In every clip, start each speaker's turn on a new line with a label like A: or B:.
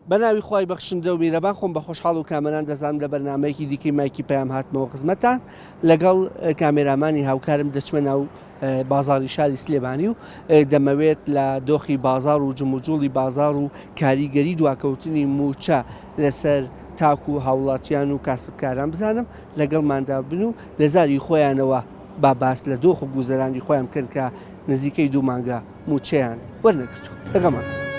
A: بەناوی خی بەخشندە و میرەبان خۆم بە خۆشحاڵ و کامەران دەزانم لە بەرنمەیەکی دیکەی مایکی پەیام هاتمەوە خزمەتان لەگەڵ کامێرامانی هاوکارم دەچمە ناو بازاری شاری سلێمانی و دەمەوێت لە دۆخی بازار و جموجوڵی بازار و کاریگەری دواکەوتنی موچە لەسەر تاکو و هاوڵاتیان و کاسبکاران بزانم لەگەڵماندا بن و لە زاری خۆیانەوە با باس لە دۆخ و گوزەرانی خۆیان بکەن کە نزیکەی 2 مانگە موچەیان وەرنەگرتو لەگەڵمان.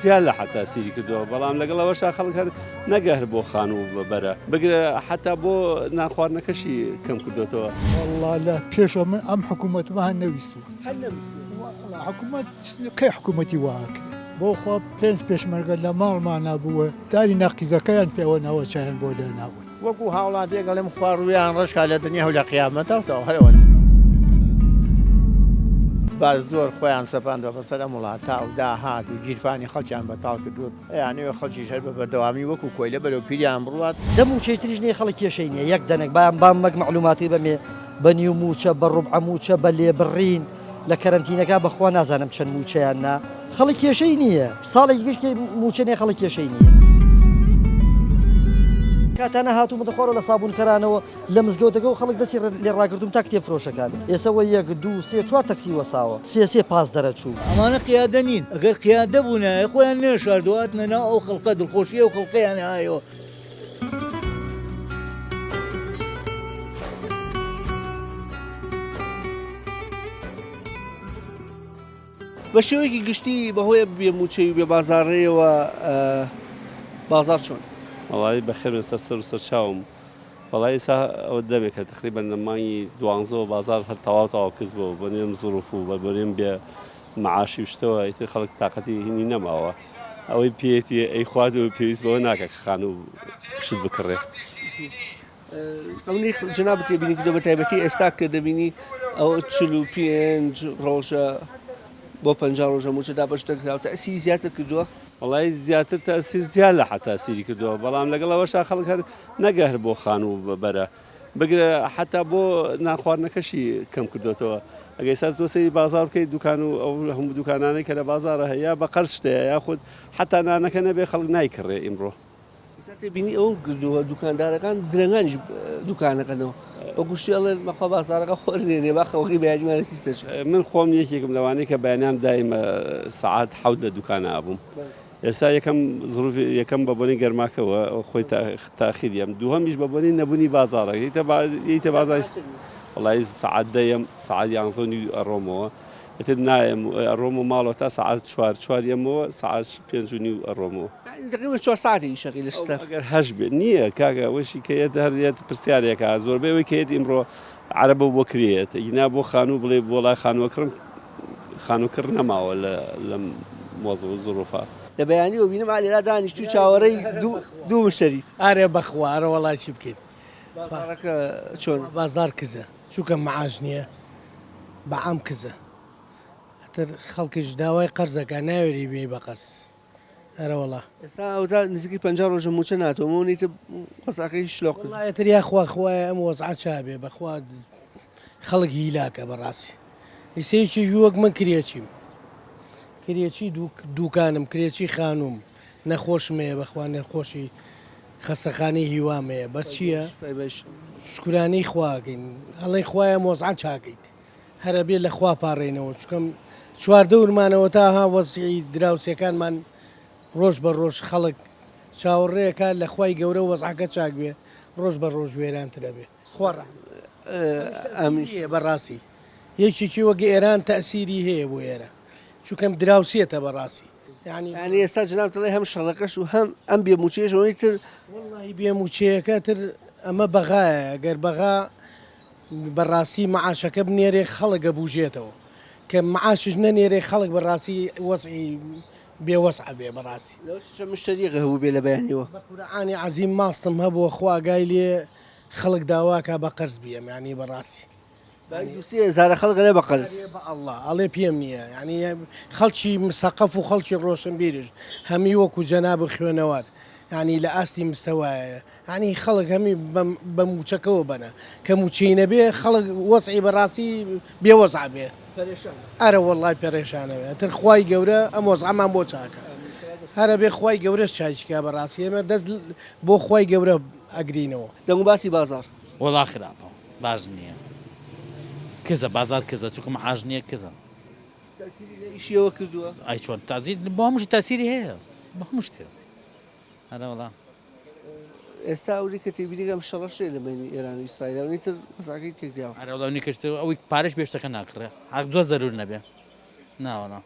B: زیاد لە حتاسیری کردەوە بەڵام لەگەڵەوەشا خەڵک هەر نەگەهر بۆ خان و بەرە بگرە حتا بۆ ناخواردنەکەشی کەم کردوێتەوە.
C: والله لە پێشەوە من ئەم حکوومەتمە هەر نەویستو حکوومەت کەی حکوومەتی واکە بۆ خۆ پێنج پێشمەرگە لە ماڵمان نبووە داری نەقیزەکەیان پێوە نەوە چیان بۆ لە ناون
D: وەکو هاوڵاتێک گەڵێم خواڕویان ڕشکا لە دنیا و لە قیامەتەوە هەرەوە باز زۆر خۆیان سەپاندەوە بەسەر ئەم وڵاتە و داهات و گیرفانی خەڵکیان بەتاڵ کردووە یانەوە خەڵکیش هەر بە بەردەوامی وەکو کۆیلە بەرەو پیریان بڕوات
E: دەم و چێتریش نییە خەڵک کێشەی نییە یەک دەنێک بام مەک معلوماتی بەمێ بە نیو موچە بە ڕوبع موچە بە لێبڕین لە کەرەنتینەکە بەخوا نازانم چەند موچەیان نا خەڵک کێشەی نییە ساڵێکی گشتی موچە نیە خەڵک کێشەی نییە کاتانە هاتوومە دەخۆرە لە سابوونکەرانەوە لە مزگەوتەکە و خەڵک دەستی لێ ڕاکردوم تا کتێب فرۆشەکان ئێسەوە 1 2 3 4 تەکسی وەساوە سێ پاس دەرەچوو
F: ئەمانە قیادە نین ئەگەر قیادە بوونایە خۆیان نێشاردوهاتنە ناو ئەو خەڵقە دڵخۆشیە و خەڵقیان هایەوە.
A: بە شێوەیەکی گشتی بەهۆیە بێ موچەی و بێ بازاڕێەوە بازار چۆن؟
B: وڵی بەخێر سەر سەر سەر چاوم وڵی ئێستا ئەوە دەمێکە تقریبان لە مانگی 12 بازار هەر تەواو کەس بوو بە نوێم زوروف و بە بەرێم بێ معاشی شتەوە ئیتر خەڵک تااقەتی هینی نەماوە ئەوەی پێێتی ئەی خوارد و پێویست بەوە ناکە خان و شت بکڕێ.
A: ئەوەی جناب تێبینی کردو بە تایبەتی ئێستا کە دەبینی ئەوە 45 ڕۆژە بۆ 50 ڕۆژە موچەدا بەش دەکراوە تەئسیری زیاتر کردووە.
B: وڵی زیاتر تەسی زیاد لە حتاسیری کردەوە بەڵام لەگەڵەوەشا خەڵک هەر نەگەهر بۆ خان و بەرە بگرە حتا بۆ ناخواردنەکەشی کەم کردوێتەوە ئەگەی ساز دۆسەی بازار بکەیت دوکان و ئەو هەموو دوکانانەی کە لە بازارە هەیە بە قەرز شتەیە یاخود حتا نانەکە نەبێ خەڵک نایکڕێ ئیمڕۆ.
A: بینی ئەو کردووە دوکاندارەکان درەنگانیش دوکانەکەنەوە ئەو گوشتی ئەڵێ مەخوا بازارەکە خۆرنێنێ باخەوەی بەیانیمانەکیستەچ
B: من خۆم یەکێکم لەوانەیە کە بەیانیان دایمە سعات حەوت لە دوکانە ئابووم ئێستا یەکەم بە بۆنی گەرماکەوە خۆی تاخیریم دووهەمیش بە بۆنی نەبوونی بازارە یتە بازار وڵی سعات دەیەم سعات 11 ئەڕۆمەوە ئتر نایم ئەڕۆم و ماڵەوە تا سعات 4 یەمەوە سعات 5 ئەڕۆمەوە
A: 4 ساعتی شەقی لە شتە
B: ئەگەر هەش بێت نییە کاگە وەشی کەیت هەرێت پرسیارێکە زۆربەی کەیت ئیمڕۆ عەرەبە بۆ کرێت ئینا بۆ خانوو بڵێ بۆ لای خانووەکڕم خانووکڕ نەماوە لە مۆزە و زۆرۆفا
A: لە بەیانیەوە بینم ئالێرا دانیشتوی چاوەڕێی دوو مشتری
F: ئارێ بەخوارە وەڵاتی بکەین
A: بازارەکە چۆن
F: بازار کزە چووکە معاش نییە بەعام کزە ئەتر خەڵکیش داوای قەرزەکە ناوێری بێ بە قەرز هەرە وەڵا
A: ئێستا ئەوتا نزیکی 50 ڕۆژە موچە ناتۆمە نیتە وەزعەکەی شلۆق کرد
F: وڵایەتر یاخوا خوایە ئەم وەزعات چابێ بەخوا خەڵک هیلاکە بەڕاستی ئیسەیەکی وەک من کرێچیم کرێکی دووکانم کرێکی خانوم نەخۆشمەیە بەخوا نەخۆشی خەسەخانەی هیوامەیە بەس چییە شکرانەی خواکەین هەڵی خوایە مۆزعات چاکەیت هەرە بێت لە خوا پاڕێنەوە چکەم چواردە ورمانەوە تا ها وەزعی دراوسەکانمان ڕۆژ بە ڕۆژ خەڵک چاوەڕێەکە لە خوای گەورە وەزعەکە چاک بێ ڕۆژ بە ڕۆژ وێرانترە بێ خوارە ئەمیە بەڕاستی یەکێکی وەگە ئێران تەسیری هەیە بۆ ئێرە چونکەم دراوسێتە بەڕاستی
A: ینی ئێستا جناب دەڵێ هەم شەڕەکەش و هەم ئەم بێموچێژەوەی تر
F: وڵی بێموچەیەەکە تر ئەمە بەغایە گەر بەغا بەڕاستی معاشەکە بنێرێ خەڵکە بوژێتەوە کە معاشش نەنێرێ خەڵک بەڕاستی وەسعی بێوەسع بێ بەڕاستی
A: مشتریەکە هەبوو بێ لە بەیانیەوە
F: بەقورعانی عەزیم ماستم هەبووە خواگای لێ خەڵک داواکە بە قەرز بیەم ینی بەڕاستی
A: زارە خەڵک لێ بە قەرز
F: ئەڵڵا ئەڵێ پێم نییە ینی خەڵکی مسەقەف و خەڵکی ڕۆشنبیریش هەمی وەکو جەناب خوێنەوار ینی لە ئاستی مستەوایە ینی خەڵک هەمی بە موچەکەەوە بنە کە موچەی نەبێ خەڵک وەسعی بەڕاستی بێوەزع بێ ئەرە وەڵای پێڕێشانەوێ تر خوای گەورە ئەم وەزعمان بۆ چاکە هەرە بێ خوای گەورەش چایکا بەڕاستی ئێمە دەست بۆ خوای گەورە ئەگرینەوە
A: دەنگ باسی بازار
G: وڵا خراپە باش نییە کزە بازار کزە چکم حاژ نییە کزە
A: ئیشیەوە کردووە
G: ئای چۆن تازی بۆ هەمووش تاسیری هەیە بە هەموو شتێ هەرە وڵا
A: ئێستا ئەوری کە تێبیریگەم شەڕەشێ لە بینی ئێران و ئیسرائیل تر مەساکەی تێکداوە
G: هەرە وڵا نیکەشت ئەوەی پارەش بێشتەکە ناکڕێ هەر زۆر زەرور نەبێ ناوەڵا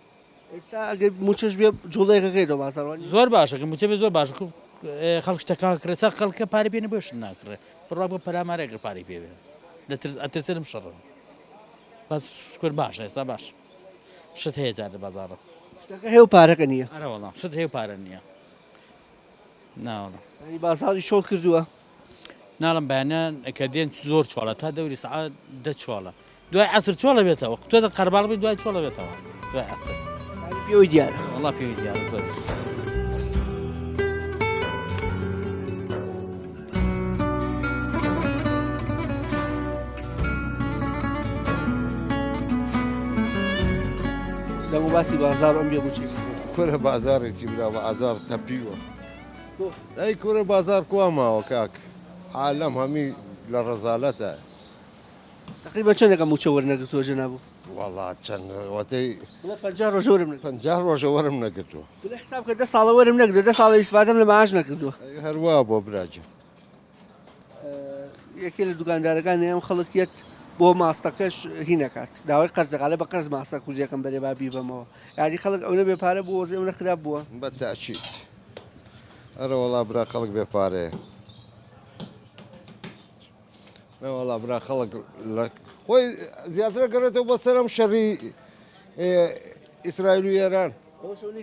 A: ئێستا ئەگەر موچەش بێ جوڵەیەکەکەیەوە بازاڕوانی
G: زۆر باشە کە موچە بێ زۆر باشە خەڵک شتەکە کرێسا خەڵکە پارە پێێنە بێش ناکڕێ بڕوا بۆ پەرامارێگر پارەی پێ بێ ئەترسێنم شەڕە بەس شکر باشە ئێستا باش شت هەیە جار لە بازاڕە
A: شتەکە هێو پارەکە نییە
G: هەرە وەڵام شت هەیە پارە نییە ناوەڵا
A: ینی بازاری شۆڵ کردووە
G: ناڵم بەیانە کە دێن زۆر چۆڵە تا دەوری سعات دە چۆڵە دوای عسر چۆڵە بێتەوە تۆ دە قەرباڵ بێت دوای چۆڵە بێتەوە دوای عسر
A: پێوەی دیارە
G: وەڵا پێوی دیارە زۆر
A: دەنگ باسی بازار ئەم بێ بچێت
H: کورە بازارێکی برا بە ئازار تەپیوە ئەی کورە بازار کووا ماوە کاک عالەم هەمی لە ڕەزالەتە
A: تقریبا چەندێکە موچە وەرنەگرتووە جەنابوو
H: وەڵا چەند وەتەی
A: 50 ڕۆژە وەرم نەگرتووە
H: 50 ڕۆژە وەرم نەگرتووە
A: بڵێ حساب کە 10 ساڵە وەرم نەگرتووە 10 ساڵە ئیسفادەم لە ماعاش نەکردووە
H: هەروە بۆ براجە
A: یەکێ لە دوکاندارەکان ئەم خەڵکیەت بۆ ماستەکەش هینەکات داوای قەرزەقالە بە قەرز ماستە کوردیەکەم بەرێ با بیبەمەوە یاری خەڵک ئەو نەبێ پارە بۆ وەزێ ئەو خراپ بووە
H: بە تاچیت ئەرە وەڵا برا خەڵک بێ پارەیە وەڵا برا خەڵک خۆی زیاترە گەڕێتەوە بە سەرم شەڕی ئیسرائیل و ئێران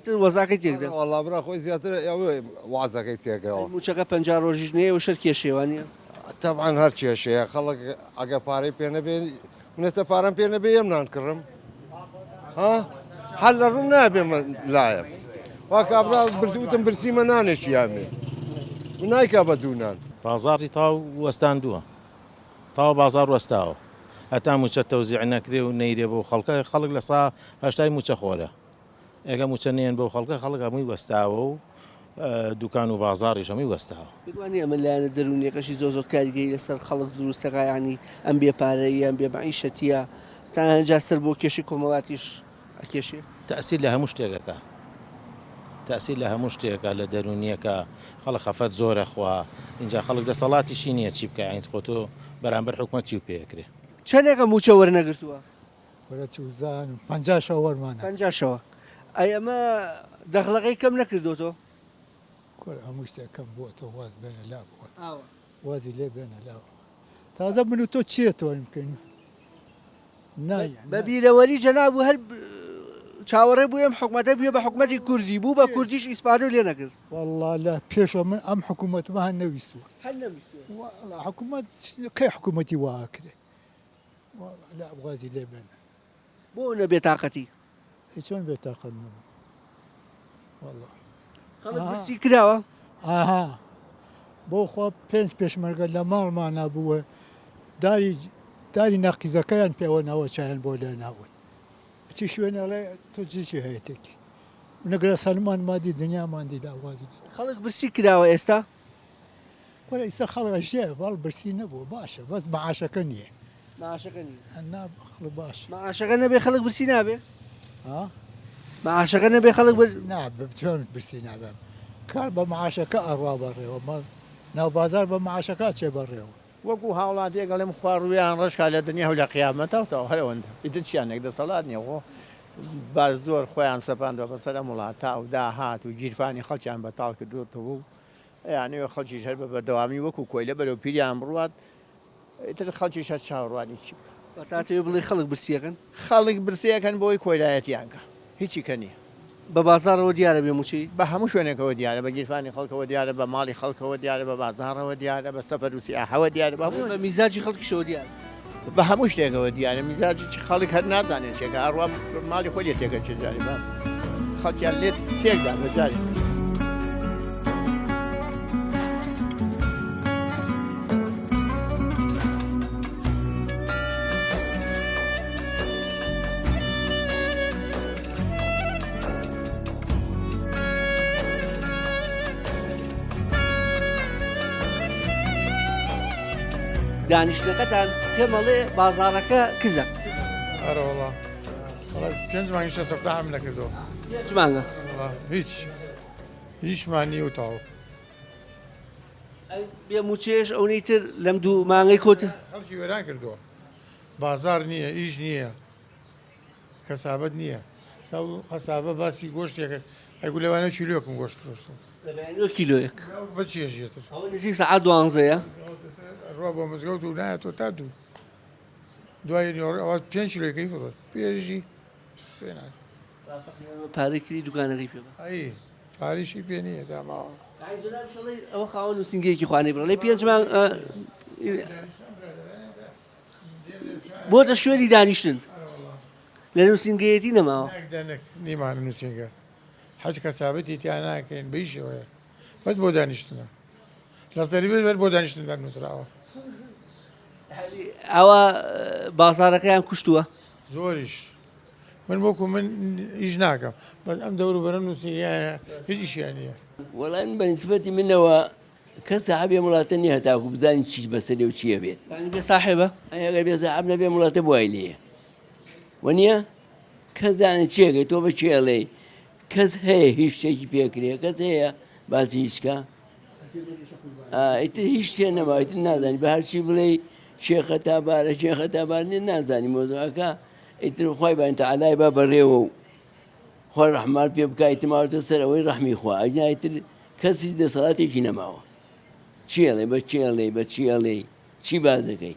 A: تر وەزاکەی تێکدا
H: وەڵا برا خۆی زیاتر ئەوێ وازەکەی تێکەوە
A: موچەکە 50 ڕۆژیش نەیە و شەر کێشێوانە
H: تەبعاً هەر کێشەیە خەڵک ئەگە پارەی پێ نەبێ منێتە پارەم پێ نەبێ ئەم نانکڕم هەر لە ڕوو نابێ لایە وا کابرا وتم برسیمە نانێکی یامێ نایکا بە دوونان
I: بازاری تاو وەستاندووە تاو بازار وەستاوە هەتا موچە تەوزیع نەکرێ و نەیرێ بۆ خەڵکە خەڵک لە سا هەشتای موچە خۆرە ئێگە موچە نێن بۆ خەڵکە خەڵک هەمووی وەستاوە و دوکان و بازاڕیش هەمووی وەستاوە
A: دوانی ئەمە لایەنە دەرونیەکەشی زۆ زۆر کاریگەری لەسەر خەڵک دروستەکایانی ئەم بێ پارەیە ئەم بێ مەعیشەتیە تا هەنجا سەر بۆ کێشی کۆمەڵاتیش ئەکێشێ
I: تەسیل لە هەموو شتێکەکە تەسیل لە هەموو شتێکە لە دەرونیەکە خەڵک خەفەت زۆرە خوا اینجا خەڵک دەسەڵاتیشی نییە چی بکە عین خۆتۆ بەرامبەر حکومەت چی و پێکرێ
A: چەندێکە موچە وەرنەگرتووە
C: وەرە چوزان 50 شەو وەرمانە
A: 50شەوە ئەی ئەمە دەخلەکەی کەم نەکردوتۆ
C: کورە هەموو شتێکەکەم بووە تۆ واز بێنە لا بووە وازی لێ بێنە لاوە تازە من و تۆ چییە تۆ بکەین
A: بە بیرەوەری جەنابوو هەر چاوەڕێ بوویم حکومەتە بێ بە حکومەتی کوردی بوو بە کوردیش ئیسپادە لێ نەکرد
C: والله لە پێشەوە من ئەم حکوومەتمە هەر نەویستوە حکوومەت کەی حکوومەتی واکرێ لا وازی لێ بێنە
A: بۆ نەبێ تااقەتی
C: چۆن بێت تاقەت نەبوو والله
A: برسی کراوە
C: ئاها بۆ خۆ 5 پێشمەرگە لە ماڵمان نبووە داری نەقیزەکەیان پێوە ناوە چیان بۆ لێ ناون چی شوێنەڵێ تۆ جیچی هەیەتێکی نەگرە سەلمان مادی دنیاماندی داوازی
A: خەڵک برسی کراوە ئێستا
C: وەرە ئیستا خەڵک ژێ باڵ برسی نەبووە باشە بەس مەعاشەکە نییە
A: مەعاشەکە نییە
C: خەڵک باش
A: مەعاشەکە نەبێ خەڵک برسی نابێ
C: ها
A: مەعاشەکە نەبێ خەڵک
C: نابێ چۆن برسی نابێ کار بە مەعاشەکە ئەڕوا بەڕێوە ناو بازار بە مەعاشەکە چێ بەڕێوە
D: وەکو هاوڵاتیە گەڵێم خواڕویان ڕشکا لە دنیا و لە قیامەتەوە هەرەوەندە ئیتر چیانێک دەسەڵات نییە باز زۆر خۆیان سەپاندەوە بەسەر وڵاتە و داهات و گیرفانی خەڵکیان بەتاڵ کردوتەوە و یانەوە خەڵکیش هەر بە بەردەوامی وەکو کۆیلە بەرەو پیریان بڕوات ئیتر خەڵکیش هەر چاوەڕوانی چی بکە
A: تاتەوێ بڵێ خەڵک برسیەکەن
D: خەڵک برسیەکەن بۆی کۆیلایەتیانکە هیچی کە نییە
A: بە بازارەوە دیارە بێ موچی
D: بە هەموو شوێنێکەوە دیارە بە گیرفانی خەڵکەوە دیارە بە ماڵی خەڵکەوە دیارە بە بازارەوە دیارە بە سەفەر و سیاحەوە دیارە
A: بە میزاجی خەڵکیشەوە دیارە
D: بە هەموو شتێکەوە دیارە میزاجی خەڵک هەر نازانێت چێکە هەروە ماڵی خۆی لێ تێکە چێ جاری بە خەڵکیان لێت تێکدا بەجاری
A: دانیشتەکەتان پێمەڵێ بازارەکە کزە
J: ئەرەوەڵا پێنج مانگیشە سەفتاحم نەکردەوە
A: جمانگە
J: هیچمان و تاو
A: بێ موچێش ئەوەی تر لەم دوو مانگەی کۆتە
J: خەڵکی وێران کردەوە بازار نییە ئیش نییە کەسابەت نییە خەسابە باسی گۆشتێکە ئەگو لەوانە کیلۆکم گۆشت فرۆشتم
A: کیلۆیەک
J: بە چێژێتر
A: ئەوە نزیک سەعات 12ەیە
J: ڕوا بۆ مزگەوت و نایەتەوە تا دوو دوای ئەوە 5 کیلۆکەی فرۆت پێژی پێنان
A: پارەی کردی دوکانەکەی پێ
J: ئەی پاریشی پێ نییە داماوە
A: ئەوە خاوەن نووسنگەیەکی خوانەی بڕێ پێنجمان بۆتە شوێنی دانیشتن لە نووسنگەیەتی نەماوە
J: نیمان نووسنگە حەج کەسابەتی تیان ناکەین بەیشەوەیە بەس بۆ دانیشتنە لە سەری بێت بۆ دانیشتن نووسراوە
A: ئەوە بازارەکەیان کوشتووە
J: زۆریش من وەکو من ئیش ناکەم بەس ئەم دەور بەرە نووسنگیایە هیچ ئیشیان نییە
K: وەڵان بەنسبەتی منەوە کەس ساحبێ وڵاتە نییە تاکو بزانین چیش بەسەرێ و چییە بێت
A: بێ ساحێبە
K: ئەگەر بێ ساحب نەبێ وڵاتە بوای لێە وەنیە کەس زانێت چێگەی تۆ بە چێڵێ کەس هەیە هیچ شتێکی پێکرێ کەس هەیە باسی هیچکە ئیتر هیچ شتێ نەما ئیتر نازانی بە هەرچی بڵێ شێخە تابارە شێخە تابارنێ نازانی مۆزوعەکە ئیتر خۆی بەن تەعالای با بەڕێوە و خۆی ڕەحمان پێ بکای تماوەتە سەر ئەوەی ڕەحمی خوا ئەجنایتر کەسی دەسەڵاتێکی نەماوە چێڵێ بە چێڵێ بە چێڵێ چی باز دەکەی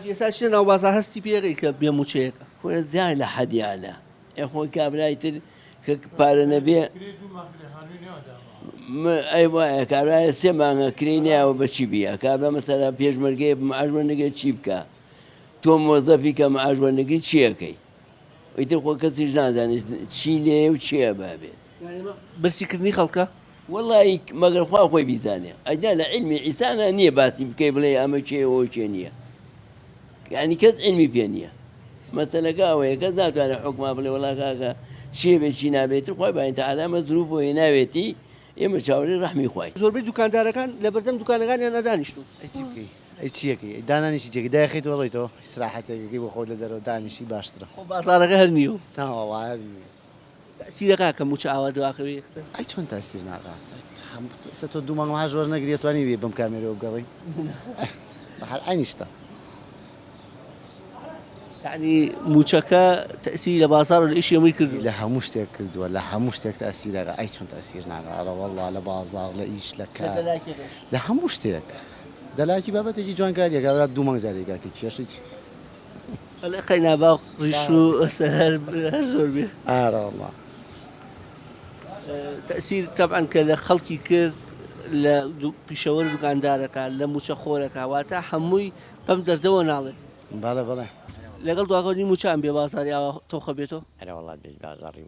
A: ئێستا چ ناو بازار هەستی پێغی کە بێموچەیەەکە
K: خۆی زیان لە حەدیانە خۆی کابرایتر کە پارە نەبێ ئەی وایە کابرایە سێ مانگە کرێی نیاوە بەچی بیە کابرا مەسەلا پێشمەرگەی معاژوەرنەگەی چی بکە تۆ مۆزەفی کە معاژوەرنەگەی چیەکەی ئیتر خۆ کەسیش نازانێت چی لێ و چیە بابێت
A: برسیکردنی خەڵکە
K: وڵی مەگەر خوا خۆی بیزانێ ئەجا لە علمی ئیسانە نییە باسی بکەی بڵێ ئەمە چێ ئەوە چێ نییە یعنی کەس علمی پێ نییە مەسەلەکە ئەوەیە کەس ناتوانێت حکوما بڵێ وڵا کاکە چێ بێت چی نابێتتر خۆی باین تەعالامە زروف بۆ هێناوێتی ئێمە چاوەڕێی ڕەحمی خوای
A: زۆربەی دوکاندارەکان لە بەردەم دوکانەکانیان نەدانیشتون
L: ئەی چیەکەی دانانیشی جێکی داخیت وڵیتەوە استراحەتێکی بۆ خۆ لە دەرەوە دانیشی باشترە
A: بازارەکە هەر نیە و
L: ناوەڵ
A: تەسیرەکە کە موچە ئاوا دواخەوێ
L: ئەی چۆن تاسیر ناقات ئێستا تۆ دوو مانگ هاژوەر نەگریێت توانی بێ بەم کامێرەوە بگەڕی بەحال ئاینیشتە
A: یعنی موچەکە تەسیری لە بازار و لە ئیشی هەمووی کرد
L: لە هەموو شتێک کردووە لە هەموو شتێک تاسیرەکە ئەی چۆن تاسیر ناگەڕە وەڵڵا لە بازار لە ئیش لە کار لە هەموو شتێک دەلاکی بابەتێکی جوانکاریە گاورات دوو مانگ جارێکاکە کێشی چی
A: ئەلەقەی ناباو ڕیش و ئەسەر هەر زۆر بێ
L: ئارەوەڵڵا
A: تەسیر تەبعەن کە لە خەڵکی کرد لە پیشەوەر دوکاندارەکە لە موچە خۆرەکە واتە هەمووی بەم دەردەوە ناڵێ
L: بەڵێ بەڵێ
A: لەگەڵ دواگەنی موچان بێ بازاری ئەوە تۆخە بێتەوە
M: ئەرە وڵات بێ بازاڕی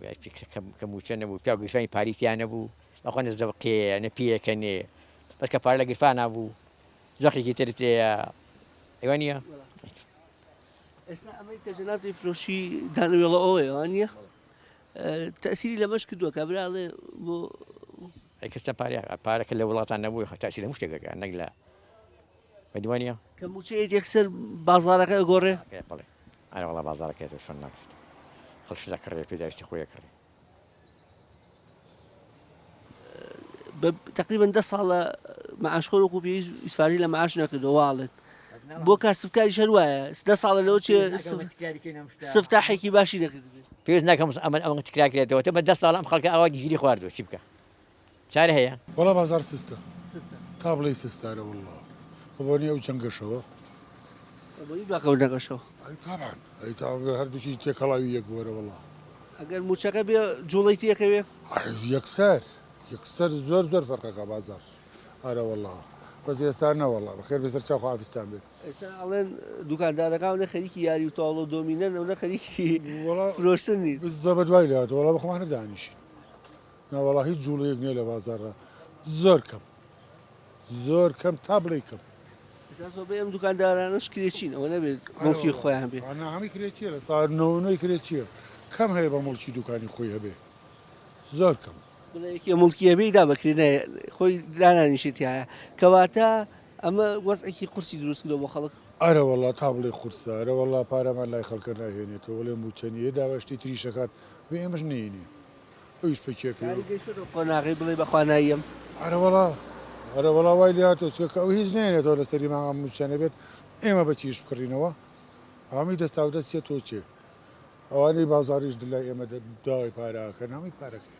M: کە موچە نەبوو پیا گرفانی پاریتیان نەبوو بەخۆ نەزەوقەیە نەپیەکە نێ بەس کە پارە لە گرفان نبوو زەخێکی تر تێە ئەوە نییە
A: ئێستا ئەمەی کە جەنابی فرۆشی دانەوێڵە ئەوەیەوە نییە تەسیری لەمەش کردووە کە براڵێ بۆ
M: کەسە پارەکە لە وڵاتان نەبووی تاسی لە شتێکەکە نەک لە بەدیوانە
A: کە موچەیە یەکسەر بازارەکە گۆڕێ
M: بڵێ ئەرە وڵا بازارەکەێت شۆن ناکرێت خەڵشدا کڕێ پێداویستی خۆیە کڕێ
A: تقریبا 10 ساڵە معاشخۆر وەکو پێویست ئیسفاری لە معاش نەکردەوەڵێت بۆ کاسبکاری شەروایە 10 ساڵە لەوە چێ سفتاحێکی باشی نەکرد
M: پێویست ناکەم ئەمە تکراکرێتەوە تە بە 10 ساڵ ئەم خەڵکە ئەوە گیری خواردووە چی بکە چارە هەیە
J: وەڵا بازار سستە تا بڵێ سستارە وڵڵا بۆنی ئەو چەنگەشەوە
A: نەگەشەوە
J: هەردووشی تێکەڵاوی یەک وەرە وڵا
A: ئەگەر موچەکە بێ جوڵیتی یەکەوێ
J: یەکسەر زۆر فەرقەکە بازار ئارە وەڵڵا بەس ئێستا نەوەڵا بەخێر بەسەر چاو خافستان بێت
A: ئێستا ئەڵێن دوکاندارەکانە خەریکی یاری و تاڵ و دۆمینەن ئەوە خەریکی فرۆشتن نین
J: زەبە دوای لات وەڵا بەخۆمانە دانیشین ناوەڵا هیچ جوڵەیەک نییە لە بازارڕە زۆر کەم تا بڵێ کەم
A: ئەم دوکاندارانش کرێچین ئەوە نەبێت مڵکی خۆیان بێ
J: هەمی کرێکیە لە ساارنەوەی کرێکیە کەم هەیە بە مڵکی دوکانی خۆی هەبێ زۆر کەم
A: بڵێکی مڵکیە بێدا بەکرێنە خۆی دانانیشێتی هەیە کەواتە ئەمە وەزعێکی قورسی دروست کردەوە بۆ خەڵک.
J: ئەرە وڵات تا بڵێ قورسە ئەرە وڵا پارەمان لای خەڵکە ناهێنێتەوە وڵێ موچەنیە داوەشتی تریشەکات بێ ئێمەش نینێ ئەویش پێکێکرێ
A: قۆناغی بڵێ بەخواناییم.
J: ئەرە وڵا وای لاتۆ چکە ئەو هیچ نێنێتەوە لەسەری ماغام موچەنە بێت ئێمە بە چیش بکڕینەوە هەمی دەستا و دەستێت تۆ چێ ئەوانەی بازاڕیش دلای ئێمە داوای پارەکە نامی پارەکە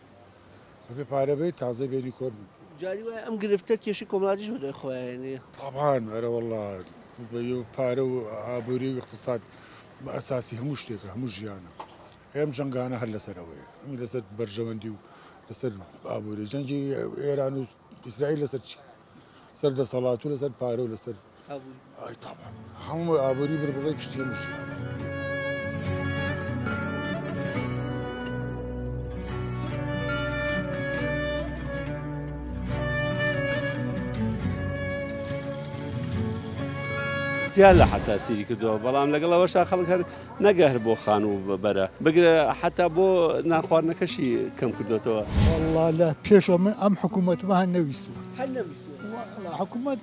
J: بێ پارە بێت تازە بێنی کۆن
A: جاری وایە ئەم گرفتە کێشی کۆمەڵاتیش بەدەی خۆیانێ
J: طبعاً ئەرە وڵا پارە و ئابووری و اقتصاد بە ئەساسی هەموو شتێکە هەموو ژیانە ئێم جەنگانە هەر لەسەرەوەی ئەمی لەسەر بەرژەوەندی و لەسەر ئابووری جەنگی ئێران و ئیسرائیل لەسەر چی سەر دەسەڵات و لەسەر پارە و لەسەر هەموو ئابووری بڕبڕی پشتی هەموو ژیانە.
B: زیاد لە حتاسیری کردەوە بەڵام لەگەڵەوەشا خەڵک هەر نەگەهر بۆ خان و بەرە بگرە حتا بۆ ناخواردنەکەشی کەم کردوێتەوە.
C: والله لە پێشەوە من ئەم حکوومەتمە هەر نەویستوە حکوومەت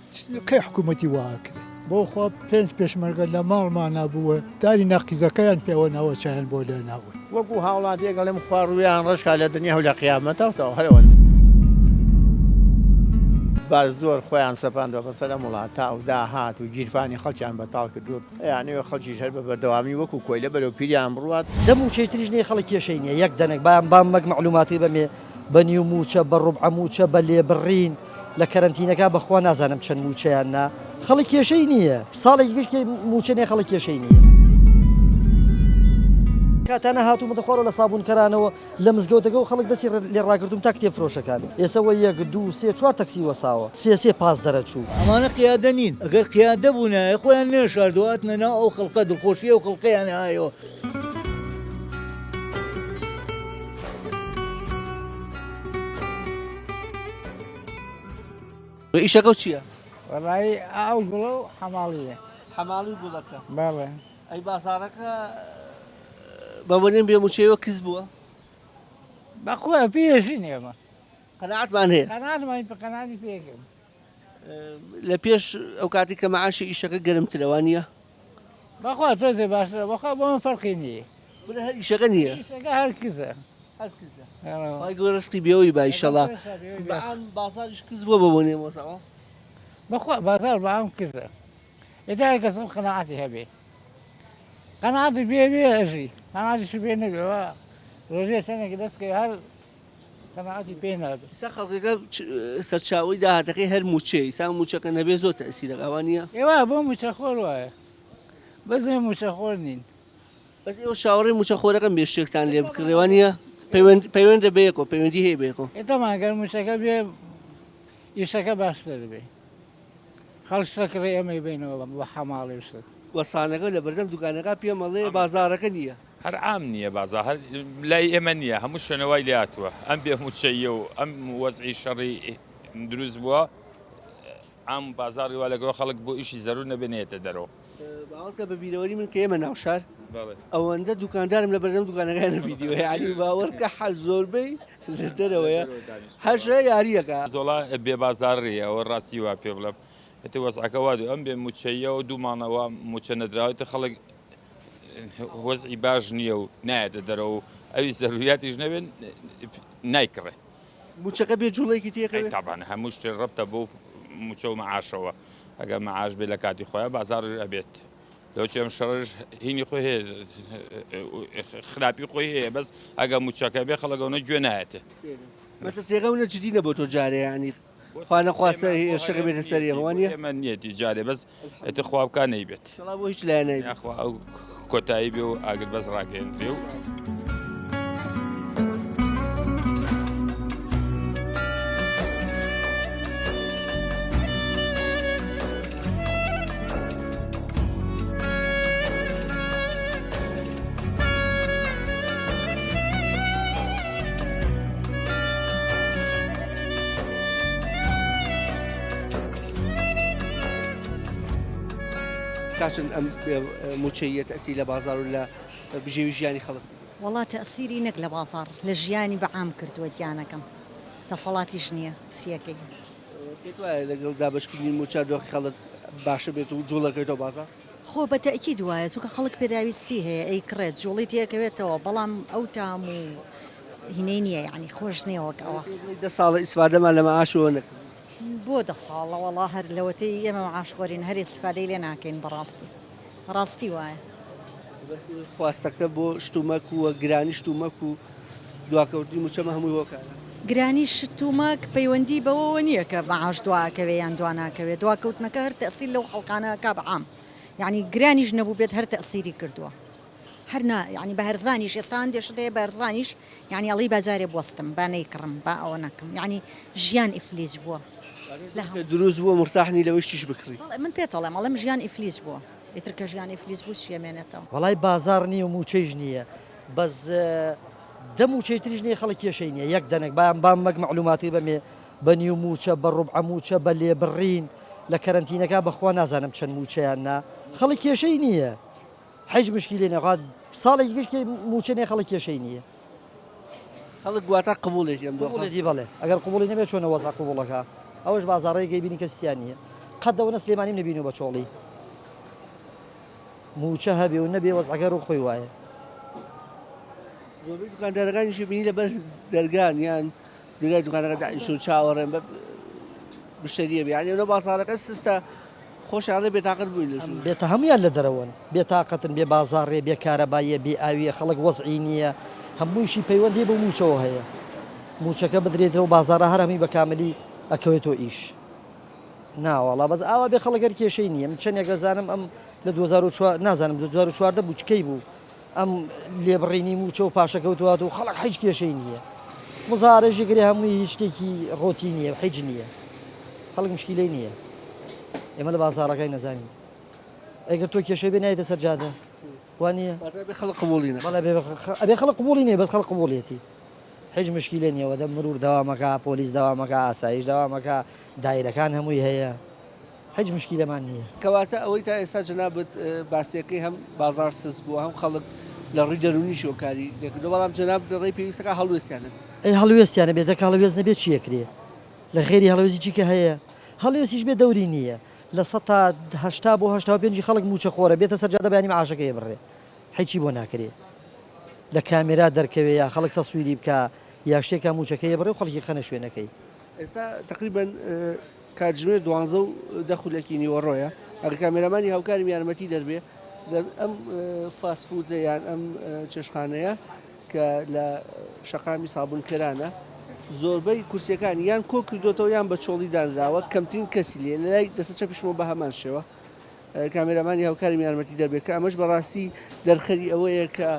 C: کەی حکوومەتی واکرد بۆ خۆ پێنج پێشمەرگە لە ماڵمان نبووە داری نەقیزەکەیان پێوە ناوەچیان بۆ لە ناون
D: وەکو هاوڵاتیە گەڵێم خواڕویان ڕشکا لە دنیا و لە قیامەتەوە هەرەوەن باز زۆر خۆیان سەپاندەوە بەسەر وڵاتە و داهات و گیرفانی خەڵکیان بەتاڵ کردووە یانەوە خەڵکیش هەر بە بەردەوامی وەکو کۆی لە بەرەو پیریان بڕوات
E: دەم و چێتریش نیە خەڵک کێشەی نییە یەک دەنێک بام مەک معلوماتی بەمێ بە نیو موچە بە ڕوبع موچە بە لێبڕین لە کەرنتینەکە بەخوا نازانم چەند موچەیان نا خەڵک کێشەی نییە ساڵێکی گشت موچە نیە خەڵک کێشەی نییە کاتانە هاتوومە دەخۆڕەوە لە سابوونکەرانەوە لە مزگەوتەکە و خەڵک دەستی لێ ڕاگرتوم تا کتێب فرۆشەکان ئێسەوە 1 2 3 4 تەکسی وەساوە سێ پاس دەرەچوو
N: ئەمانە قیادە نین ئەگەر قیادە بوونایە خۆیان نێشاردواتنە ناو ئەو خەڵقە دڵخۆشیە و خەڵقیان هایەوە
A: ئیشەکە چییە؟
O: وەڵایی ئەو گوڵە و حەماڵیە
A: حەماڵی گوڵەکە
O: بەڵێ
A: ئەی بازارەکە بەبوونێن بێموچەوە کەس بووە
O: بەخۆ پێشی نێمە
A: قەناعەتمان هەیە
O: قەناعتمان بە قەناعتی پێکەم
A: لە پێش ئەو کاتی کە مەعاشی ئیشەکە گەرمترەوە نییە
O: بەخوا تۆزێ باشترە بەخوا بۆ من فەرقی نییە
A: بڵێ هەر ئیشەکە نییە
O: ئیشەکە هەر کزە
A: وای گۆ ڕستی بێەوەی با ئیشەڵا بەعام بازاریش کەس بووە بەبوونێ مۆسەوە
O: بەخوا بازار بەعام کزە ئێدای کەسم قەناعەتی هەبێ قەناعەتی بێ ئەژی قەناعەتیش بێ نەبێەوە ڕۆژێ چەندێکی دەستکەی هەر قەناعەتی پێ نابێت
A: ئستا خەڵکەکە سەرچاوی داهاتەکەی هەر موچەی سا موچەکە نەبێ زۆر تەئسیرە ئەوە نییە
O: ئێوە بۆ موچەخۆر وایە بەزێ موچەخۆر نین
A: بەس ئێوە شاوەڕێی موچەخۆرەکەم بێ شتێکتان لێ بکڕێوە نییە پەیوەندە بەیەکۆ پەیوەندی هەیە بێکۆ
O: ئێتەماگەر موچەکە بێ ئیشەکە باشتر بێ خەڵک شەکڕێ ئەمەی بینەوە بە حەماڵی شت
A: وەسانەکە لە بەردەم دوکانەکە پێمەڵێ بازارەکە نییە
P: هەر عام نییە بازار هەر لای ئێمە نییە هەموو شوێنەوەی لاتووە ئەم بێ موچەیە و ئەم وەزعی شەڕی دروست بووە ئەم بازاری وا لەگەڵ خەڵک بۆ ئیشی زەرور نەبێنێتە دەرەوە
A: باوەڕکە بە بیرەوەری من کە ئێمە ناوشار ئەوەندە دوکاندارم لە بەردەم دوکانەکانە بیدیوە علی باوەڕکە حەل زۆربەی لە دەرەوەیە هەرشە یاریەکە
P: زۆڵا بێ بازاڕیە ئەوە ڕاستی وا پێ بڵم ئێتە وەزعەکە وا ئەم بێ موچەیە و دوومانەوە موچە نەدراوێتە خەڵک وەزعی باش نییە و نایەتە دەرەوە و ئەوی زەروریاتیش نەبێن نایکڕێ
A: موچەکە بێ جوڵێکی تێکەوێت
P: تابان هەموو شتێ ڕەبتە بۆ موچە و مەعاشەوە ئەگەر مەعاش بێ لە کاتی خۆیان بازارش ئەبێت لەو چێم شەڕش هینی خۆی هەیە خراپی خۆی هەیە بەس ئەگەر موچەکە بێ خەڵکەونە گوێ نایەتە
A: مەتەسێغەونە جدینە بۆ تۆ جارەیانی خوانە خواستە هێرشەکە بێتە سەری ئەمەوە نییە
P: ئێمە نیەتی جارێ بەس ئێتە خوابکان نەیبێت
A: بۆ هیچ لایەنەی
P: ئەو کۆتایی بێ و ئاگر بەس ڕاگەێنرێ و
A: کاشن ئەم موچەیە تەسی لە بازار و لە بژێوی ژیانی خەڵک
Q: وڵات تەسیری نەک لە بازار لە ژیانی بەعام کردووە گیانەکەم دەسەڵاتیش نییە چیەکەی
A: وایە لەگەڵ دابشکردنی موچە دۆخی خەڵک باشە بێت و جوڵەکەیتەوە بازار
Q: خۆ بە تەکید وایە چونکە خەڵک پێداویستی هەیە ئەی کڕێت جوڵی تێکەوێتەوە بەڵام ئەو تام و هینەی نییە یعنی خۆش نییە وەکەوە
A: دە ساڵە ئیسفادەمان لە مەعاشەوە نەکرد
Q: بۆ 10 ساڵە وەڵا هەر لەوەتەی ئێمە مەعاشخۆرین هەر ئیسفادەی لێ ناکەین بەڕاستی وایە
A: خواستەکە بۆ شتومەک و گرانی شتومەک و دواکەوتنی موچەمە هەمووی هۆکارە
Q: گرانی شتومەک پەیوەندی بەوەوە نییە کە مەعاش دواکەوێ یان دواناکەوێت دواکەوتنەکە هەر تەسیل لەو خەڵکانەکە بەعام یعنی گرانیش نەبوو بێت هەر تەسیری کردووە هەر یعنی بە هەرزانیش ئێستان دێشتەیە بە هەرزانیش یعنی ئەڵی بازارێ بوەستم با نەیکڕم با ئەوە نەکەم یعنی ژیان ئیفلیج بووە
A: دروست بووە مرتاحنی لەوەی شتیش بکڕی
Q: من پێتەڵێم ئەڵێم ژیان ئیفلیج بووە ئیتر کە ژیان ئیفلیج بوو شێمێنێتەوە
E: وەڵای بازار نییە و موچەیش نییە بەس دەم و چێتریش نییە خەڵک کێشەی نییە یەک دەنێک بام مەک معلوماتی بەمێ بە نیو موچە بە ڕوبع موچە بە لێبڕین لە کەرەنتینەکە بەخوا نازانم چەند موچەیان نا خەڵک کێشەی نییە حیج مشکلی نەخوات ساڵێکی گشتی موچە نیە خەڵک کێشەی نییە
A: خەڵک گواتە قبولێت ئەم
E: قبولێتی بەڵێ ئەگەر قبولی نەبێت چۆنە وەزع قبوڵەکە ئەوەش بازاڕەیەکی بینی کەستیان نییە قەت دەوەنە سلێمانیم نەبینی بە چۆڵی موچە هەبێ و نەبێ وەزعەکە ڕوو خۆی وایە
A: زۆربەی دوکاندارەکانیشی بینی لەبەر دەرگان یان دوای دوکانەکە داعیشون چاوەڕێن بە مشتریە بێ یعنی ئەوە بازاڕەکە سستە خۆشیانڵێ بێتاقەت بووی لە ژوور
E: بێتە هەمویان لە دەرەوەن بێتاقەتن بێ بازاڕێ بێ کارەباییە بێ ئاویە خەڵک وەزعی نییە هەموویشی پەیوەندی بە موچەوە هەیە موچەکە بدرێتەوە بازارە هەر هەمی بە کاملی ئەکەوێتەوە ئیش ناوەڵا بەس ئاوا بێ خەڵک هەر کێشەی نییە من چەندێک دەزانم ئەم لە 2004 نازانم 2014 بوو چکەی بوو ئەم لێبڕینی موچە و پاشەکەوتوات و خەڵک هیچ کێشەی نییە مزارێژی گرێ هەمووی هیچ شتێکی ڕۆتی نییە هیچ نییە خەڵک مشکلەی نییە ئێمە لە بازاڕەکەی نەزانین ئەگەر تۆ کێشەی بێ نایەتە سەر جادە وانە
A: خەڵک قبوڵینە
E: ئەبێ خەڵک قبوڵی نییە بەس خەڵک قبوڵێتی هیچ مشکلە نییەوە دە مرور داوامەکە پۆلیس داوامەکە ئاسایش داوامەکە دایرەکان هەمووی هەیە هیچ مشکلەمان نییە
A: کەواتە ئەوەی تا ئێستا جەنابەت باسیەکەی هەم بازار سست بووە هەم خەڵک لە ڕووی دەرونی شۆکاری دەکردو بەڵام جەناب دەڕێی پێویستەکە هەڵوێستیانە
E: ئەی هەڵوێستیانە بێت دەک هەڵوێست نەبێت چیەکرێ لە خێری هەڵوێزی چیکە هەیە هەڵوێستیش بێ دەوری نییە لە 100 بۆ 85 خەڵک موچە خۆرە بێتە سەر جادە بەیانی مەعاشەکەی بڕێ هیچی بۆ ناکرێ لە کامێرا دەرکەوێ یا خەڵک تەسویری بکە یا شتێکە موچەکەی بڕێ و خەڵکی خەنە شوێنەکەی
A: ئێستا تقریبن کاتژمێر 12 خولەکی نیوەڕۆیە ئەگەر کامێرەمانی هاوکارم یارمەتی دەربێ ئەم فاسفودە یان ئەم چێشخانەیە کە لە شەقامی سابونکەرانە زۆربەی کورسیەکان یان کۆ کردوتەوە یان بە چۆڵی دانراوە کەمترین کەسی لێ لە لای دەستە چەپیشمەوە بە هەمان شێوە کامێرەمانی هاوکارم یارمەتی دەربێت کە ئەمەش بەڕاستی دەرخەری ئەوەیە کە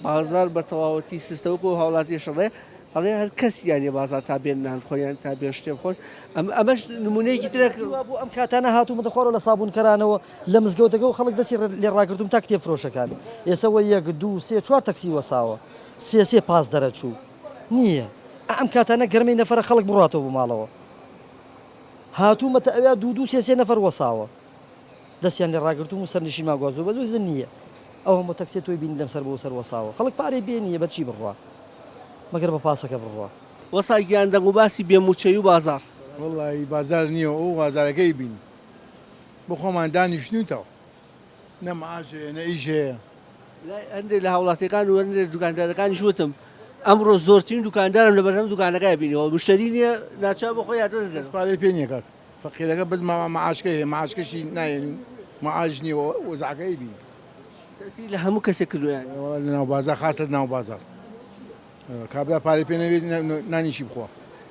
A: بازار بە تەواوەتی سستەوەکو و هاوڵاتی شەڵێ هەڵێ هەر کەسییانێ بازار تا بێن نان خۆیان تا بێن شتێ بخۆن ئەمەش نمونەیەکی ترە
E: بۆ ئەم کاتانە هاتوومە دەخۆرەوە لە سابوونکەرانەوە لە مزگەوتەکە و خەڵک دەستی لێ ڕاکردوم تا کتێب فرۆشەکان ئێسەوە 1 2 3 4 تەکسی وەساوە سێ پاس دەرەچوو نییە ئەم کاتانە گەرمەی نەفرە خەڵک بڕاتەوە بۆ ماڵەوە هاتوومەتە ئەوێ 2 3 نەفر وەساوە دەستیان لێ ڕاگرتوم و سەرنشی ماگوازوە بە زۆر نییە ئەو هەموو تەکسێ تۆی بینی لەم سەر بۆ سەر وەساوە خەڵک پارەی بێنیە بە چی بڕوا مەگەر بە پاسەکە بڕوا
A: وەسایگیان دەنگ و باسی بێموچەی و بازار
J: وڵی بازار نییە ئەو بازارەکەی بین بۆ خۆمان دانیشتنیتەوە نە مەعاشەیە نە ئیش هەیە
A: هەندێک لە هاوڵاتیەکان و هەندێک دوکاندارەکانیش وتم ئەمڕۆ زۆرترین دوکاندارم لە بەردەم دوکانەکەی بینەوە مشتری نییە ناچار بۆ خۆی هاتۆ دەست
J: پارەی پێ نییە کاک فەقیرەکە بەس مەعاشکە هەیە مەعاشکەشی نایەن مەعاش نییەوە وەزعەکەی بین
A: تەسیری لە هەموو کەسێک کردویان
J: لە ناو بازار خاص لە ناو بازار کابرا پارەی پێ نەوێت نانیشی بخوا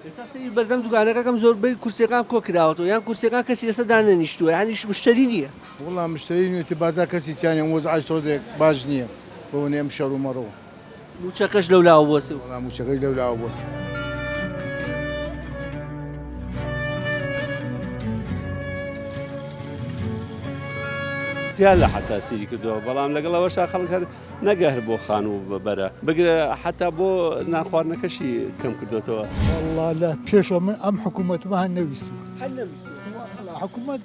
A: ئێستا سەری بەردەم دوکانەکەم زۆربەی کورسیەکان کۆ کراوەتەوە یان کورسیەکان کەسی لەسەر دانەنیشتووە یانیش مشتری نییە
J: وڵام مشتری نوێتی بازار کەسی تیانێ وەزعاش تۆ باش نییە بۆ نێم شەڕ و مەڕەوە
A: موچەکەش لەولاوە بۆسێ
J: وڵام موچەکەش لەولاوە بۆسێ
B: زیاد لە حتا سیری کردەوە بەڵام لەگەڵەوەشا خەڵک هەر نەگەهر بۆ خان و بەرە بگرە حتا بۆ ناخواردنەکەشی کەم کردوتەوە
C: والله لە پێشەوە من ئەم حکوومەتمە هەر نەویستوە حکوومەت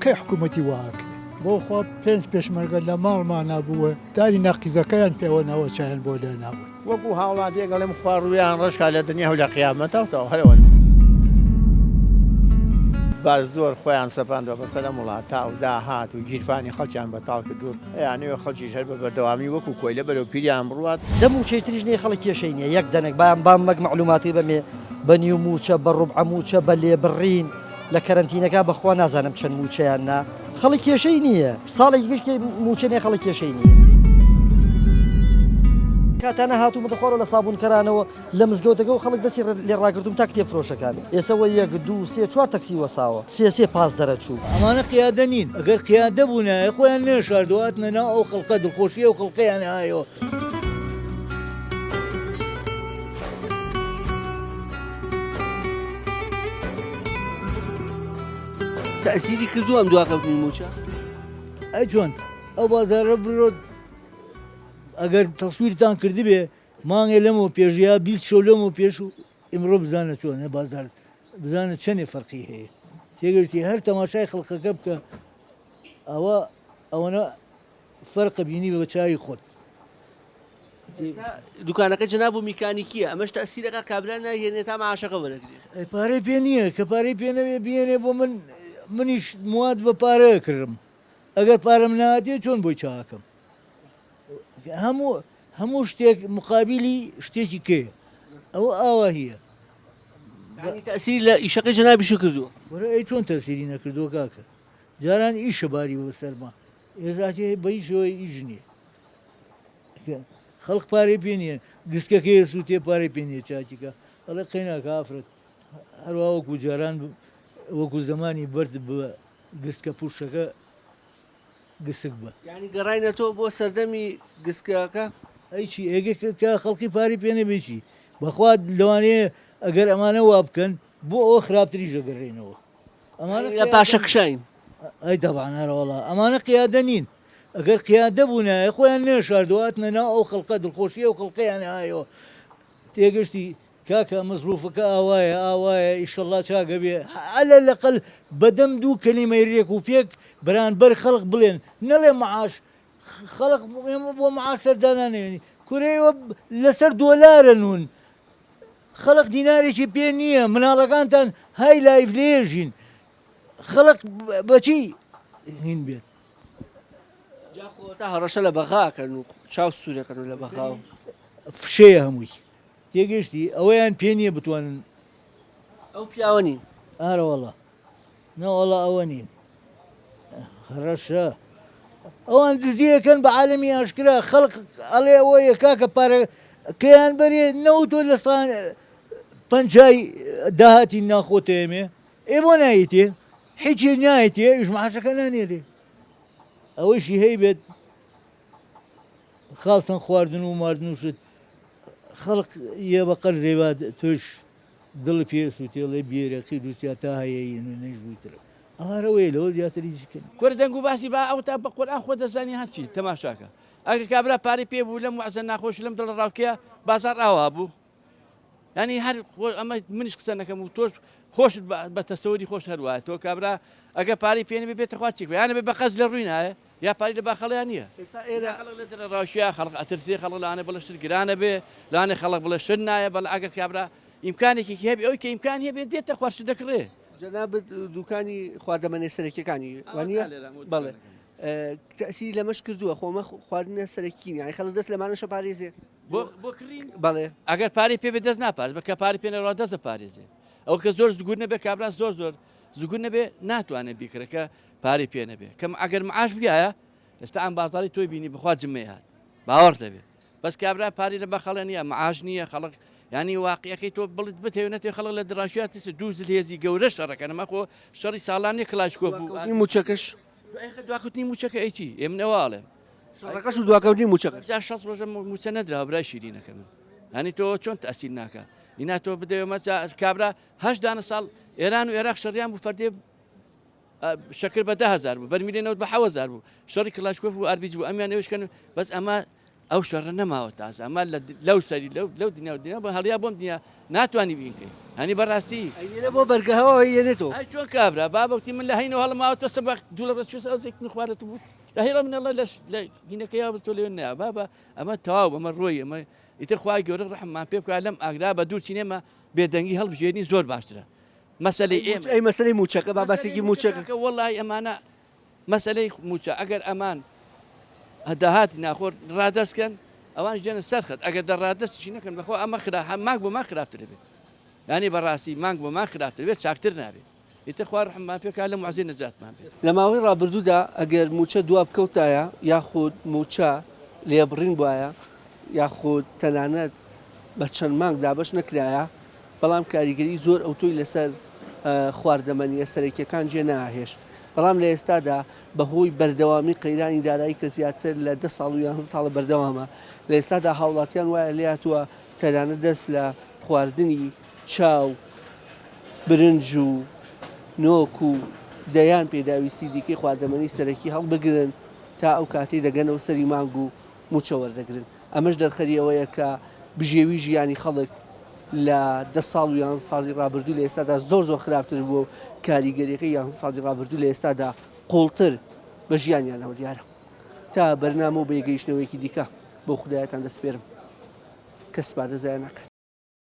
C: قەی حکوومەتی واکە بۆ خۆ 5 پێشمەرگە لە ماڵمان نبووە داری نەقیزەکەیان پێوە نەوە چیان بۆ لێ ناوە
D: وەکو هاوڵاتیە گەڵێم خواڕویان ڕشکا لە دنیا و لە قیامەتەوە هەرەوەن باز زۆر خۆیان سەپاندەوە بەسەر وڵاتە و داهات و گیرفانی خەڵکیان بەتاڵ کردو یانەوە خەڵکی هەر بە بەردەوامی وەکو کۆیلە بەرەو پیریان بڕوات
E: دەم و چێتریش نییە خەڵک کێشەی نییە یەک دەنێک بام مەک معلوماتی بەمێ بە نیو موچە بە ڕوبع موچە بە لێبڕین لە کەرنتینەکە بەخوا نازانم چەند موچەیان نا خەڵک کێشەی نییە ساڵێکی گشت موچە نیە خەڵک کێشەی نییە کاتانە هاتوومەتە خوارەوە لە سابوونکەرانەوە لە مزگەوتەکە و خەڵک دەستی لێ ڕاگرتوم تا کتێبفرۆشەکان ئێسەوە 1 2 3 4 تەکسی وەساوە سێ پاس دەرەچوو
N: ئەمانە قیادە نین ئەگەر قیادە بوونە خۆیان نێشاردواتنە ناو ئەو خەڵقە دڵخۆشیە و خەڵقیان هایەوە
A: تەسیری کردو ئەم دواکەوتنی موچە
N: ئەی چۆن ئەو بازارە بڕۆ ئەگەر تەسویرتان کردی بێ مانگێ لەمەوە پێژیا 20 شەو لەمەوە پێش و ئمڕۆ بزانە چۆنە بازار بزانە چەندێ فەرقی هەیە تێگەشتی هەر تەماشای خەڵقەکە بکە ئەوەنە فەرقە بینی بە چاوی خۆت
A: دوکانەکە جناب و میکانیکیە ئەمەش تەسیرەکە کابرا ناهێنێت تا مەعاشەکە وەرەگرێت
N: پارەی پێ نییە کە پارەی پێ نەبێ بێنێ بۆ منیش مواد بە پارە کردم ئەگەر پارەم نهاتێ چۆن بۆی چاکەم هەموو شتێک مقابلی شتێکی کێ ئەوە ئاوا هیە
A: تەسیری لە ئیشەکەی جنابیشو کردووە
N: وەرە ئەی چۆن تەسیری نەکردووە کاکە جاران ئیشە باری بە سەرما ێزاتی بەیشەوەی ئیژ نییە خەڵق پارەی پێ نییە گسکەکەی سووتێ پارەی پێ نییە چاکیکە ئەڵێ قەیناکە ئافرەت هەروە وەکو جاران وەکو زمانی بەرد بە گسکە پوشەکە گسک بە
A: ینی گەڕینەتەوە بۆ سەردەمی گسکەکە
N: ئەیچی ئێگەکە خەڵکی پاری پێ نەبێکی بەخوا لەوانەیە ئەگەر ئەمانە وا بکەن بۆ ئەوە خراپتری ژەگەڕێنەوە ئەمانە
A: لە پاشە کشین
N: ئەی دەبانەرەوەڵا ئەمانە قیادە نین ئەگەر قیادە بوونە خۆیان نێشاردواتنە ناو ئەو خەڵقە دڵخۆشیە و خەڵقیان هایەوە تێگەشتی کاکە مەزروفەکە ئاوایە ئیشەڵا چاگە بێ ئەلە لەقل بەدەم دوو کەلیمەی ڕێک و پێک بەرانبەر خەڵق بڵێن نەڵێ مەعاش خەڵق بۆ مەعاش سەردانانێنی کورەیەوە لەسەر دۆلارە نون خەڵق دینارێکی پێ نییە مناڵەکانتان های لایف لێژین خەڵق بەچی هین بێت
A: تا هەڕەشە لە بەغاکەن و چاو سوورەکەن و لە بەغاو
N: فشەیە هەمووی تێگەشتی ئەوەیان پێ نییە بتوانن
A: ئەو پیاوە نین
N: ئارەوەڵە نەوەڵە ئەوە نین هەڕەشە ئەوان دزیەکەن بە عالەمی ئاشکرا خەڵق ئەڵێ ئەوە یەکاکە پارە کەیان بەرێ نەوتۆ لە پەنجای داهاتی ناخۆتەیەمێ ئێ بۆ نایەتێ هیچی نایەتێ ئیش مەعاشەکە نانێرێ ئەوەشی هەی بێت خاڵسەن خواردن و ماردن وشت خەڵق یە بە قەرزێوا تۆش دڵ پێ سووتێڵێ بێرەقی دووسیا تا هەیە نەش بوویترە ئارەوەی لەوە زیاتریشکن
R: کورە دەنگ و باسی با ئەو تا بە قورئان خۆ دەزانی هەچی تەماشاکە ئەگە کابرا پارەی پێ بوو لەم وەعزە ناخۆش لەم دڵ ڕاوکەیە بازار ئاوا بوو ینی هەر ئەمە منیش قسە نەکەم و تۆش خۆشت بە تەسەوری خۆش هەروایە تۆ کابرا ئەگە پارەی پێنە بێتە خوا چێک یانە بێ بە قەز لە ڕووی نایە یا پاری لە باخەڵیان نییە خەڵک لە دەرە ڕاوشیە خەڵق ئەترسێ خەڵک لەوانێ بڵە شت گرانە بێ لەوانێ خەڵک بڵە شت نایە بەڵ ئەگەر کابرا ئیمکانێکی هەبێ ئەوەی کە ئیمکان هەیە بێ دێتە خوارش دەکڕێ
A: جەنابەت دوکانی خواردەمەنێ سەرەکیەکانی وانە بەڵێ تەسیری لەمەش کردووە خۆمە خواردنە سەرەکیین یانی خەڵک دەست لەمانەشە پارێزێ
R: بۆ کڕین
A: بەڵێ
R: ئەگەر پارەی پێ بێ دەست ناپارێز بە کە پارەی پێنەڕوا دەستە پارێزێ ئەو کە زۆر زگور نەبێ کابرا زۆر زگور نەبێ ناتوانێت بیکرەکە پارەی پێ نەبێ کەم ئەگەر معاش بگایە ئێستا ئەم بازاری تۆی بینی بخوا جمەی هات باوەڕ دەبێ بەس کابرا پاری لە بەخەڵە نییە معاش نییە خەڵک ینی واقعەکەی تۆ بڵیت بتێونێتی خەڵک لە دراوشیاتی دوو هێزی گەورە شەڕەکە نەمەخۆ شەڕی ساڵانی کلاشکۆ بوو
A: موچەکەش
R: دواکەوتنی موچەکە ئەیچی ئێم نەواڵێ
A: شەڕەکەش و دواکەوتنی موچەکە
R: 6 ڕۆژە موچە نەدراوە برای شیرینەکە من هەنی تۆ چۆن تەسیل ناکە ئینا تۆ بدەوێمە کابرا 8 دانە ساڵ ئێران و عێراق شەڕیان بوو فەردێ شەکر بە 10,000 بوو بەرمیلێنەوە بە 7,000 بوو شەڕی کلاشکۆف و ئاربیز بوو ئەمیان ئێوەشکەن بەس ئەمە ئەو شەڕە نەماوە تازە ئەمە لەو سەری لەو دنیا بە هەڵیا بۆم دنیا ناتوانانی بینکەی هەنی بەڕاستی
A: بۆ بەرگەهەوە هێنێتەوە
R: چۆن کابرا بابەتی من لە هەینەوە هەڵماوەتە سەبەق دوو لە ڕێچێس ئەوزێک نخوارەت بوو لە هێڵە منەڵە لە هینەکە یا بەستۆ لێ نیا بابە ئەمە تەواو ئەمە ڕۆی ئەمە ئیتر خوای گەورە ڕەحممان پێ بکات لەم ئاگرا بە دوور چینێمە بێدەنگی هەڵبژێنی زۆر باشترە مەسلەی ئێمە
A: ئەی مەسلەی موچەکە با باسێکی موچەکە
R: وەڵی ئەمانە مەسلەی موچە ئەگەر ئەمان هەداهاتی ناخۆر ڕادەستکەن ئەوان ژێنە سەرخەت ئەگەر دەڕادەستشی نەکەن بەخۆ ئەمە مانگ بۆ ما خراپتر بێت ینی بەڕاستی مانگ بۆ ما خراپتر بێت چاکتر نابێت ئیتر خوار ڕحمان پێکا لە معزی نەجاتمان بێت
A: لە ماوەی ڕابردوودا ئەگەر موچە دواب بکەوتایە یاخود موچە لێبڕین بواە یاخود تەنانەت بە چەند مانگ دابش نەکرایە بەڵام کاریگەری زۆر ئەوتۆی لەسەر خواردەمەنیە سەرەکیەکان جێ ناهێش بەڵام لە ئێستادا بەهۆی بەردەوامی قەیرانی دارایی کە زیاتر لە 10 ساڵ و 11 ساڵە بەردەوامە لە ئێستادا هاوڵاتیان وایە لێهاتووە تەنانەت دەست لە خواردنی چاو برنج و نۆک و دەیان پێداویستی دیکەی خواردەمەنی سەرەکی هەڵبگرن تا ئەو کاتەی دەگەنەوە سەری مانگ و موچە وەردەگرن ئەمەش دەرخەری ئەوەیە کە بژێوی ژیانی خەڵک لە 10 ساڵ و 11 ساڵی ڕابردوو لە ئێستادا زۆر خراپتر بوو کاریگەریەکەی 11 ساڵی ڕابردوو لە ئێستادا قوڵتر بە ژیانیانەوە دیارە تا بەرنامە و بەیگەیشتنەوەیەکی دیکە بۆ خودایەتان دەسپێرم کەس پادەزای ناکات.